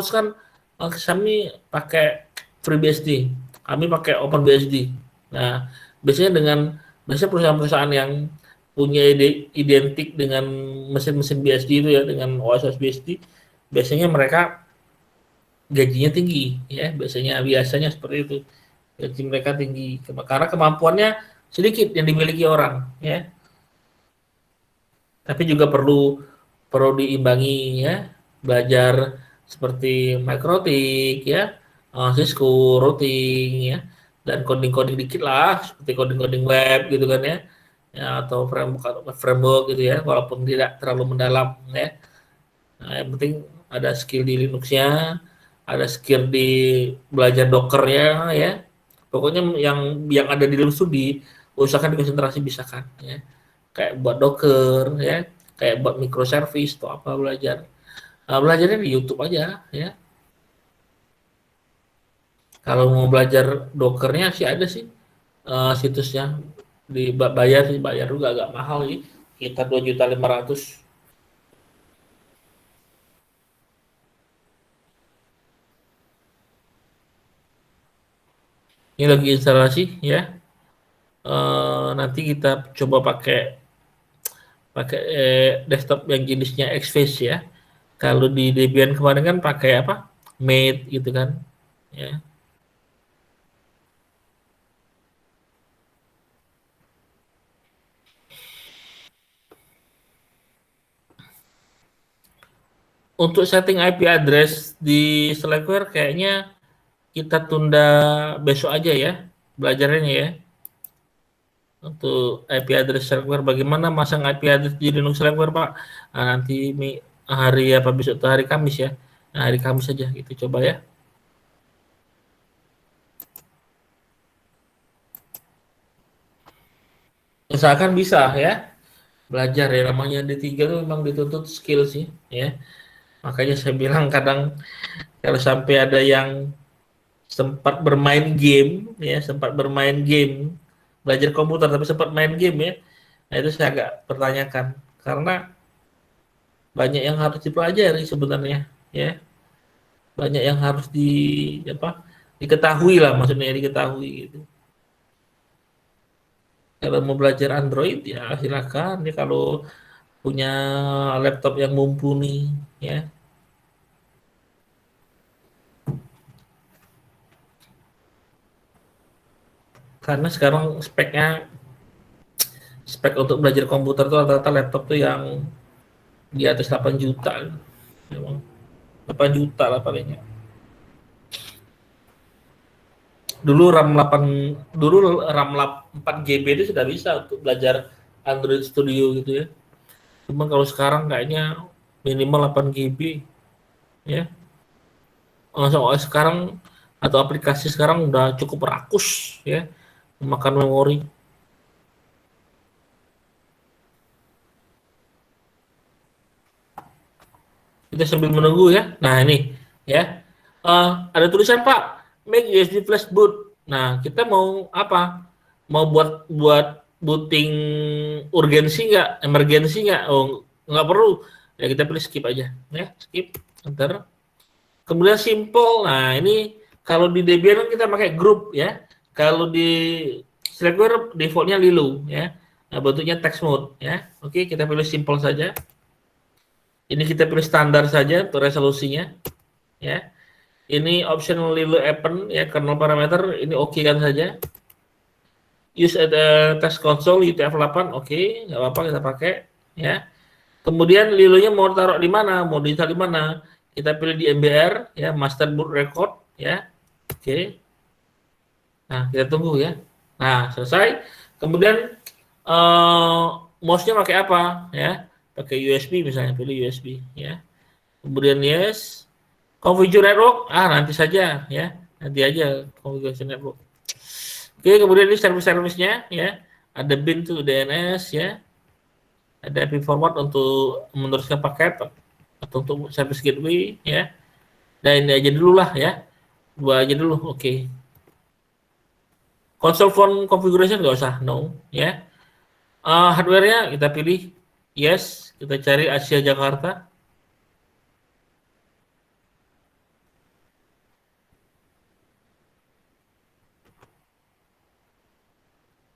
haruskan kami pakai FreeBSD, kami pakai OpenBSD. Nah, biasanya perusahaan-perusahaan yang punya identik dengan mesin-mesin BSD itu ya, dengan OS BSD, biasanya mereka gajinya tinggi ya, biasanya seperti itu. Gaji mereka tinggi karena kemampuannya sedikit yang dimiliki orang ya. Tapi juga perlu diimbangi ya, belajar seperti Microtik ya, Cisco routing ya, dan coding-coding dikit lah seperti coding-coding web gitu kan ya, atau framework gitu ya, walaupun tidak terlalu mendalam ya. Nah, yang penting ada skill di Linux-nya, ada skill di belajar Docker-nya ya. Pokoknya yang ada di Linux itu diusahakan dikonsentrasi bisa kan ya. Kayak buat Docker ya, kayak buat microservice atau apa belajar. Nah, belajarnya di YouTube aja ya. Kalau mau belajar Dockernya sih ada sih situsnya, bayar juga agak mahal sih, sekitar 2.500.000. Ini lagi instalasi ya. Nanti kita coba pakai desktop yang jenisnya Xfce ya. Kalau di Debian kemarin kan pakai apa? Mate gitu kan. Ya. Untuk setting IP address di Slackware kayaknya kita tunda besok aja ya belajarnya ya. Untuk IP address Slackware, bagaimana masang IP address di Linux Slackware Pak? Nah, nanti hari apa besok atau hari Kamis ya. Nah, hari Kamis saja kita coba ya. Usahakan bisa ya. Belajar ya, namanya D3 itu memang dituntut skill sih ya. Makanya saya bilang kadang kalau sampai ada yang sempat bermain game ya, belajar komputer tapi sempat main game ya. Nah, itu saya agak pertanyakan karena banyak yang harus dipelajari sebenarnya ya. Banyak yang harus diketahui lah, maksudnya diketahui gitu. Kalau mau belajar Android ya silakan ya, kalau punya laptop yang mumpuni ya. Karena sekarang spek untuk belajar komputer tuh rata-rata laptop tuh yang di atas 8 juta. Memang 8 juta lah palingnya. Dulu RAM 4 GB itu sudah bisa untuk belajar Android Studio gitu ya. Cuma kalau sekarang kayaknya minimal 8 GB ya. Langsung OS sekarang atau aplikasi sekarang udah cukup rakus ya, memakan memori. Kita sambil menunggu ya. Nah ini ya, ada tulisan Pak, make USB flash boot. Nah kita mau apa? Mau buat booting urgensi nggak, emergensi nggak? Oh nggak perlu. Ya kita pilih skip aja ya, skip. Ntar. Kemudian simple. Nah ini kalau di Debian kan kita pakai grup ya. Kalau di Slackware defaultnya Lilo ya. Nah, bentuknya text mode ya. Oke, kita pilih simple saja. Ini kita pilih standar saja untuk resolusinya ya. Ini optional Lilo Appen ya, kernel parameter ini oke kan saja. Use test console UTF-8 oke, nggak apa-apa kita pakai ya. Kemudian Lilonya mau taruh di mana, mau ditaruh di mana? Kita pilih di MBR ya, master boot record ya. Oke. Nah, kita tunggu ya. Nah, selesai. Kemudian mouse-nya pakai apa ya? Pakai USB misalnya, pilih USB ya. Kemudian yes. Configure network, nanti saja ya. Nanti aja configuration network. Oke, kemudian ini service-service-nya ya. Ada bin to DNS ya. Ada IP forward untuk meneruskan paket atau untuk service gateway ya. Dan ini aja dulu lah ya. Dua aja dulu, oke. Console phone configuration nggak usah, no ya. Hardware-nya kita pilih yes, kita cari Asia Jakarta.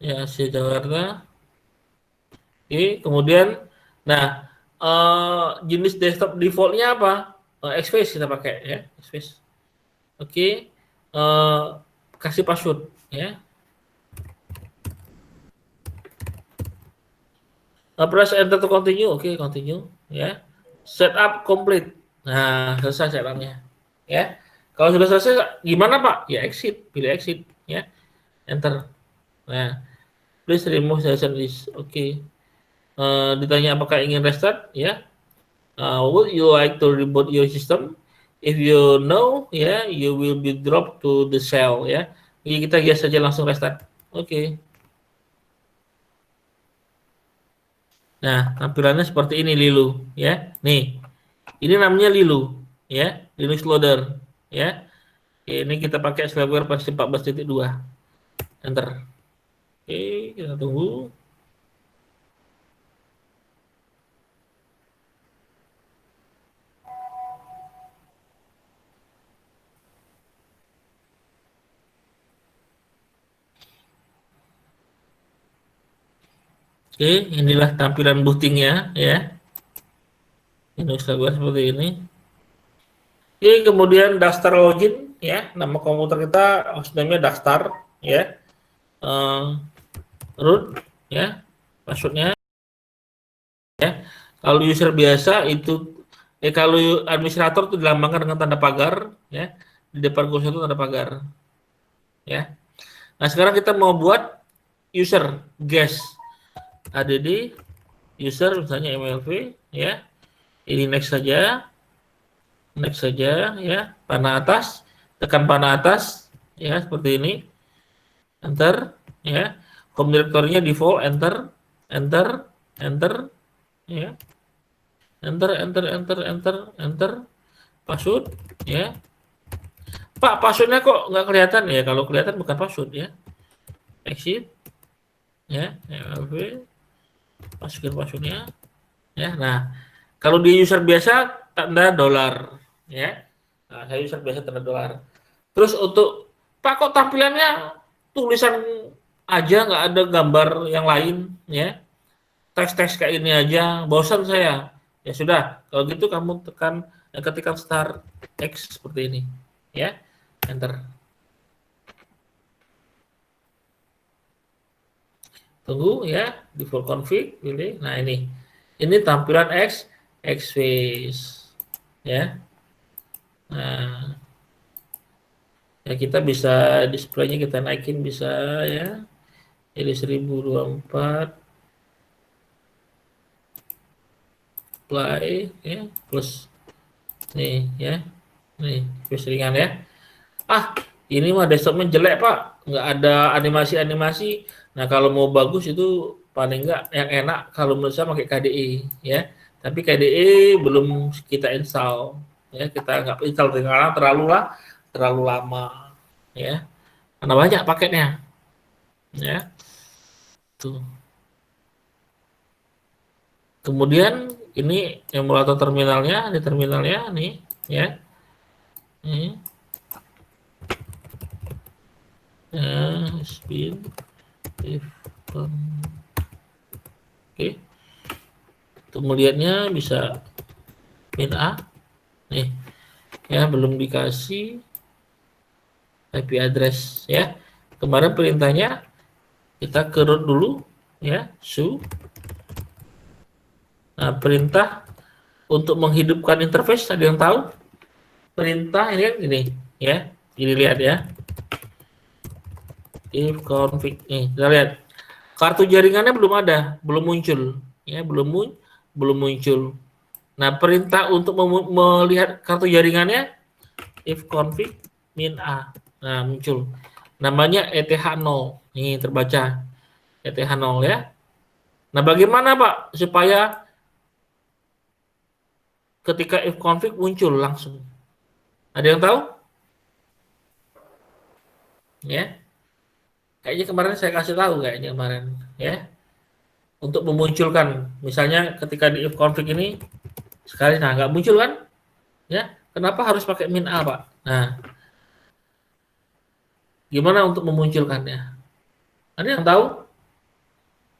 ya si Jakarta. Oke, kemudian nah jenis desktop defaultnya apa? Xface kita pakai ya, Xface. Oke, kasih password ya. Press enter to continue. Oke, continue ya. Setup complete. Nah, selesai setupnya ya. Kalau sudah selesai gimana Pak? Ya exit, pilih exit ya. Enter. Nah, please remove session list. Oke. Ditanya apakah ingin restart ya. Would you like to reboot your system? If you know, ya, you will be dropped to the cell, ya. Jadi kita biasa saja langsung restart. Oke. Nah, tampilannya seperti ini Lilu, ya. Nih, ini namanya Lilu, ya, Linux Loader, ya. Ini kita pakai Slackware versi 14.2. Enter. Oke, kita tunggu. Oke, inilah tampilan bootingnya, ya. Linux Slackware seperti ini. Oke, kemudian daftar login, ya. Nama komputer kita hostname-nya daftar, ya. Root, ya. Passwordnya, ya. Kalau user biasa itu, kalau administrator itu dilambangkan dengan tanda pagar, ya. Di depan kursor itu tanda pagar, ya. Nah, sekarang kita mau buat user guest add user misalnya mlv, ya. Ini next saja. Next saja ya, panah atas, tekan panah atas ya seperti ini. Enter ya. Home directory-nya default, enter, enter, enter ya. Enter. Password ya. Pak, passwordnya kok nggak kelihatan ya? Kalau kelihatan bukan password ya. Exit ya, mlv. Masukin passwordnya ya. Nah, kalau di user biasa tanda dolar ya. Nah, saya user biasa tanda dolar. Terus untuk Pak kok tampilannya tulisan aja nggak ada gambar yang lain ya. Teks-teks kayak ini aja, bosan saya. Ya sudah, kalau gitu kamu ketikkan start X seperti ini ya. Enter. Tunggu ya, default config pilih. Nah, ini. Ini tampilan Xface ya. Nah, ya kita bisa displaynya kita naikin bisa ya. Jadi 1024 play ya plus nih ya. Nih, plus ringan ya. Ini mah desktopnya jelek Pak, nggak ada animasi-animasi. Nah, kalau mau bagus itu paling nggak yang enak kalau menurut saya pakai KDE ya. Tapi KDE belum kita install ya, kita nggak install karena terlalu lama ya. Karena banyak paketnya ya. Tuh. Kemudian ini emulator terminalnya, di terminalnya nih ya. Ini spin if oke. Untuk melihatnya bisa min A nih ya, belum dikasih IP address ya. Kemarin perintahnya kita ke root dulu ya, su. Nah, perintah untuk menghidupkan interface ada yang tahu? Perintah ini kan ini ya. Ini lihat ya. If config nih, kita lihat. Kartu jaringannya belum ada, belum muncul ya, belum muncul. Nah, perintah untuk melihat kartu jaringannya if config min A. Nah, muncul. Namanya ETH0. Nih terbaca. ETH0 ya. Nah, bagaimana Pak supaya ketika if config muncul langsung? Ada yang tahu? Ya. Kayaknya kemarin saya kasih tahu kayaknya kemarin ya. Untuk memunculkan misalnya ketika di if config ini sekali nggak muncul kan? Ya. Kenapa harus pakai min A, Pak? Nah, gimana untuk memunculkannya? Ada yang tahu?